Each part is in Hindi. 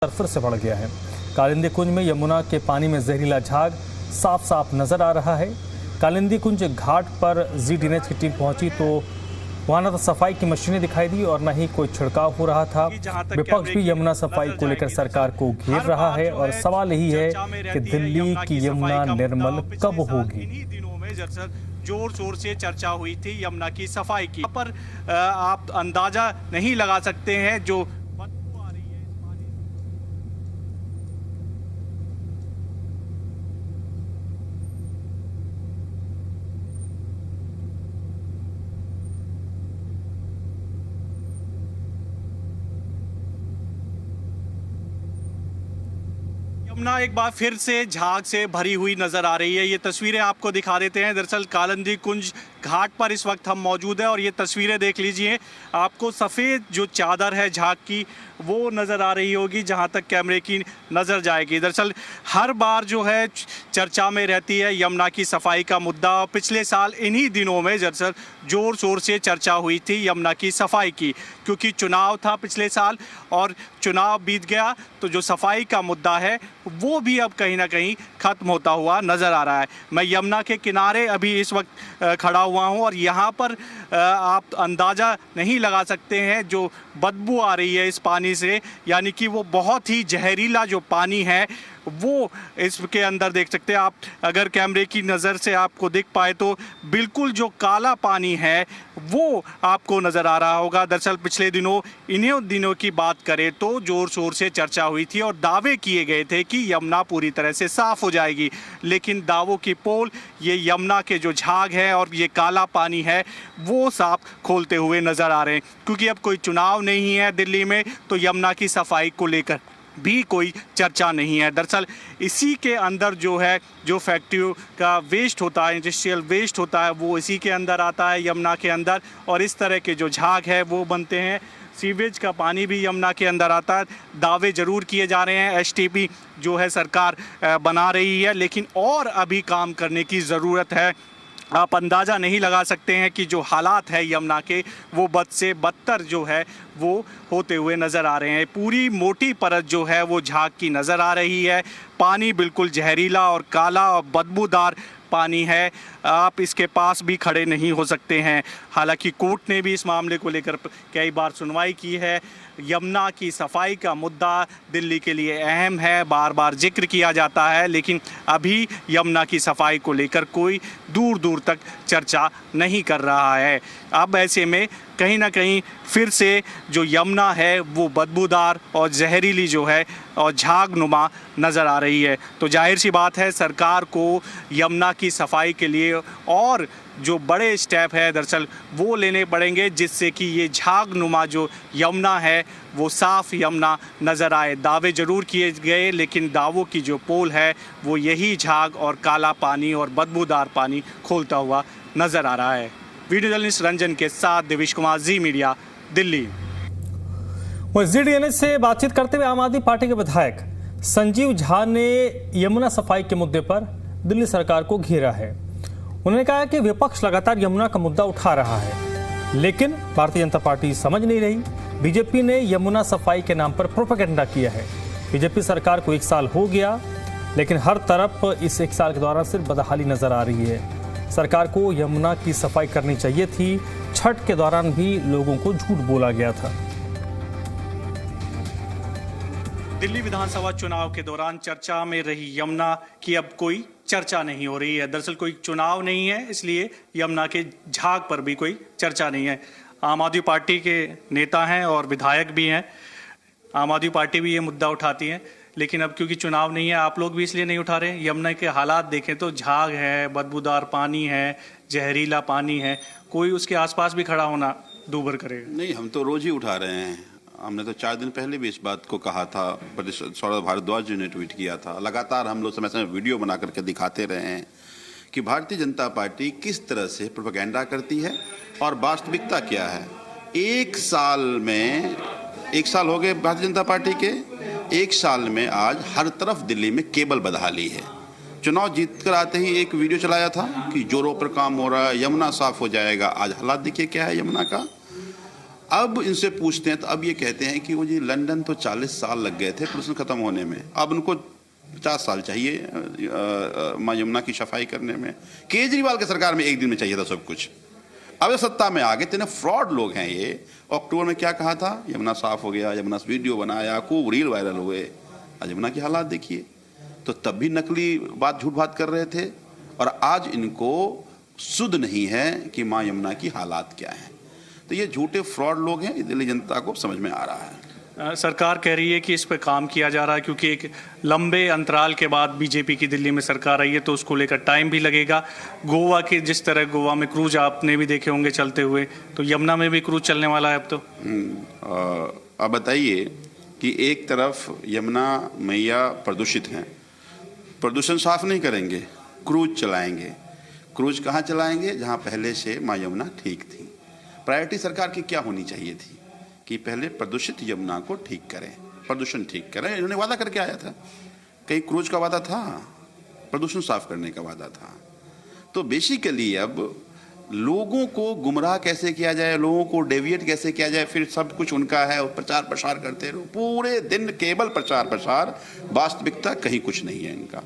फिर से बढ़ गया है। कालिंदी कुंज में यमुना के पानी में जहरीला झाग साफ साफ नजर आ रहा है। कालिंदी कुंज घाट पर जी-डीएनएच की टीम पहुंची तो वहां न तो सफाई की मशीनें दिखाई दी और न ही कोई छिड़काव हो रहा था। विपक्ष भी यमुना सफाई को लेकर सरकार को घेर रहा है और सवाल यही है कि दिल्ली की यमुना निर्मल कब होगी। जोर शोर से चर्चा हुई थी यमुना की सफाई की, पर आप अंदाजा नहीं लगा सकते हैं जो बदबू आ रही है इस पानी से। यमुना एक बार फिर से झाग से भरी हुई नजर आ रही है। ये तस्वीरें आपको दिखा देते हैं। दरअसल कालिंदी कुंज घाट पर इस वक्त हम मौजूद हैं और ये तस्वीरें देख लीजिए। आपको सफ़ेद जो चादर है झाग की वो नज़र आ रही होगी जहां तक कैमरे की नज़र जाएगी। दरअसल हर बार जो है चर्चा में रहती है यमुना की सफाई का मुद्दा। पिछले साल इन्हीं दिनों में दरअसल ज़ोर शोर से चर्चा हुई थी यमुना की सफाई की, क्योंकि चुनाव था पिछले साल और चुनाव बीत गया तो जो सफाई का मुद्दा है वो भी अब कहीं ना कहीं ख़त्म होता हुआ नज़र आ रहा है। मैं यमुना के किनारे अभी इस वक्त खड़ा हुआ हूँ और यहाँ पर आप अंदाज़ा नहीं लगा सकते हैं जो बदबू आ रही है इस पानी से, यानी कि वो बहुत ही जहरीला जो पानी है वो इसके अंदर देख सकते हैं आप। अगर कैमरे की नज़र से आपको दिख पाए तो बिल्कुल जो काला पानी है वो आपको नज़र आ रहा होगा। दरअसल पिछले दिनों इन्हीं दिनों की बात करें तो ज़ोर शोर से चर्चा हुई थी और दावे किए गए थे कि यमुना पूरी तरह से साफ़ हो जाएगी, लेकिन दावों की पोल ये यमुना के जो झाग है और ये काला पानी है वो साफ खोलते हुए नज़र आ रहे हैं। क्योंकि अब कोई चुनाव नहीं है दिल्ली में तो यमुना की सफाई को लेकर भी कोई चर्चा नहीं है। दरअसल इसी के अंदर जो है जो फैक्ट्री का वेस्ट होता है, इंडस्ट्रियल वेस्ट होता है, वो इसी के अंदर आता है यमुना के अंदर और इस तरह के जो झाग है वो बनते हैं। सीवेज का पानी भी यमुना के अंदर आता है। दावे ज़रूर किए जा रहे हैं, एसटीपी जो है सरकार बना रही है, लेकिन और अभी काम करने की ज़रूरत है। आप अंदाज़ा नहीं लगा सकते हैं कि जो हालात है यमुना के वो बद से बदतर जो है वो होते हुए नज़र आ रहे हैं। पूरी मोटी परत जो है वो झाग की नज़र आ रही है। पानी बिल्कुल जहरीला और काला और बदबूदार पानी है। आप इसके पास भी खड़े नहीं हो सकते हैं। हालांकि कोर्ट ने भी इस मामले को लेकर कई बार सुनवाई की है। यमुना की सफाई का मुद्दा दिल्ली के लिए अहम है, बार बार जिक्र किया जाता है, लेकिन अभी यमुना की सफाई को लेकर कोई दूर दूर तक चर्चा नहीं कर रहा है। अब ऐसे में कहीं ना कहीं फिर से जो यमुना है वो बदबूदार और जहरीली जो है और झागनुमा नज़र आ रही है। तो जाहिर सी बात है सरकार को यमुना की सफाई के लिए और जो बड़े स्टेप है दरअसल वो लेने पड़ेंगे, जिससे कि ये झागनुमा जो यमुना है वो साफ़ यमुना नज़र आए। दावे ज़रूर किए गए, लेकिन दावों की जो पोल है वो यही झाग और काला पानी और बदबूदार पानी खोलता हुआ नज़र आ रहा है। वीडियो जर्नलिस्ट रंजन के साथ देवेश कुमार, जी मीडिया, दिल्ली। जी-डीएनएच से बातचीत करते हुए आम आदमी पार्टी के विधायक संजीव झा ने यमुना सफाई के मुद्दे पर दिल्ली सरकार को घेरा है। उन्होंने कहा कि विपक्ष लगातार यमुना का मुद्दा उठा रहा है, लेकिन भारतीय जनता पार्टी समझ नहीं रही। बीजेपी ने यमुना सफाई के नाम पर प्रोपेगेंडा किया है। बीजेपी सरकार को 1 साल हो गया, लेकिन हर तरफ इस 1 साल के दौरान सिर्फ बदहाली नजर आ रही है। सरकार को यमुना की सफाई करनी चाहिए थी। छठ के दौरान भी लोगों को झूठ बोला गया था। दिल्ली विधानसभा चुनाव के दौरान चर्चा में रही यमुना की अब कोई चर्चा नहीं हो रही है। दरअसल कोई चुनाव नहीं है, इसलिए यमुना के झाग पर भी कोई चर्चा नहीं है। आम आदमी पार्टी के नेता हैं और विधायक भी हैं। आम आदमी पार्टी भी ये मुद्दा उठाती है, लेकिन अब क्योंकि चुनाव नहीं है आप लोग भी इसलिए नहीं उठा रहे। यमुना के हालात देखें तो झाग है, बदबूदार पानी है, जहरीला पानी है, कोई उसके आसपास भी खड़ा होना दूभर करेगा नहीं। हम तो रोज ही उठा रहे हैं। हमने तो 4 दिन पहले भी इस बात को कहा था। सौरभ भारद्वाज जी ने ट्वीट किया था। लगातार हम लोग समय समय वीडियो बना करके दिखाते रहे हैं कि भारतीय जनता पार्टी किस तरह से प्रोपेगेंडा करती है और वास्तविकता क्या है। 1 साल में 1 साल हो गए भारतीय जनता पार्टी के। 1 साल में आज हर तरफ दिल्ली में केवल बदहाली है। चुनाव जीत कर आते ही एक वीडियो चलाया था कि जोरों पर काम हो रहा है, यमुना साफ हो जाएगा। आज हालात देखिए क्या है यमुना का। अब इनसे पूछते हैं तो अब ये कहते हैं कि वो जी लंदन तो 40 साल लग गए थे प्रदूषण खत्म होने में, अब उनको 50 साल चाहिए माँ यमुना की सफाई करने में। केजरीवाल की सरकार में एक दिन में चाहिए था सब कुछ, अब ये सत्ता में आ गए, इतने फ्रॉड लोग हैं ये। अक्टूबर में क्या कहा था, यमुना साफ हो गया, यमुना वीडियो बनाया, खूब रील वायरल हुए, आज यमुना की हालात देखिए। तो तब भी नकली बात, झूठ बात कर रहे थे, और आज इनको सुध नहीं है कि माँ यमुना की हालात क्या है। तो ये झूठे फ्रॉड लोग हैं, दिल्ली जनता को समझ में आ रहा है। सरकार कह रही है कि इस पर काम किया जा रहा है क्योंकि एक लंबे अंतराल के बाद बीजेपी की दिल्ली में सरकार आई है, तो उसको लेकर टाइम भी लगेगा। गोवा के जिस तरह गोवा में क्रूज आपने भी देखे होंगे चलते हुए, तो यमुना में भी क्रूज चलने वाला है अब तो। अब बताइए कि एक तरफ यमुना मैया प्रदूषित हैं, प्रदूषण साफ नहीं करेंगे, क्रूज चलाएंगे। क्रूज कहाँ चलाएंगे, जहाँ पहले से माँ यमुना ठीक थी। प्रायोरिटी सरकार की क्या होनी चाहिए थी कि पहले प्रदूषित यमुना को ठीक करें, प्रदूषण ठीक करें। इन्होंने वादा करके आया था, कहीं क्रूज का वादा था, प्रदूषण साफ करने का वादा था। तो बेसिकली अब लोगों को गुमराह कैसे किया जाए, लोगों को डेविएट कैसे किया जाए, फिर सब कुछ उनका है, प्रचार प्रसार करते रहो पूरे दिन, केवल प्रचार प्रसार, वास्तविकता कहीं कुछ नहीं है इनका।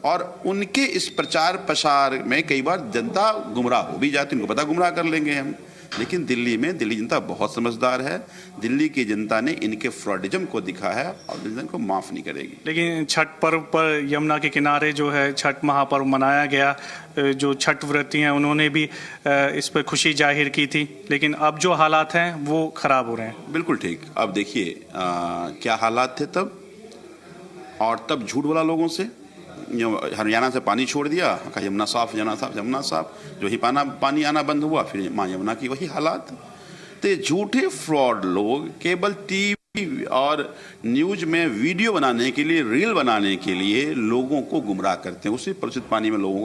और उनके इस प्रचार प्रसार में कई बार जनता गुमराह हो भी जाती, उनको पता गुमराह कर लेंगे हम। लेकिन दिल्ली में दिल्ली जनता बहुत समझदार है, दिल्ली की जनता ने इनके फ्रॉडिज्म को दिखा है और दिल्ली जनता को माफ़ नहीं करेगी। लेकिन छठ पर्व पर यमुना के किनारे जो है छठ महापर्व मनाया गया, जो छठ व्रती हैं उन्होंने भी इस पर खुशी जाहिर की थी, लेकिन अब जो हालात हैं वो ख़राब हो रहे हैं। बिल्कुल ठीक। अब देखिए क्या हालात थे तब, और तब झूठ बोला लोगों से, हरियाणा से पानी छोड़ दिया, कहा यमुना साफ, यमुना साफ, यमुना साफ, जो ही पानी आना बंद हुआ, फिर माँ यमुना की वही हालात। तो ये झूठे फ्रॉड लोग केवल टीवी और न्यूज में वीडियो बनाने के लिए, रील बनाने के लिए लोगों को गुमराह करते हैं, उसी प्रदूषित पानी में लोगों को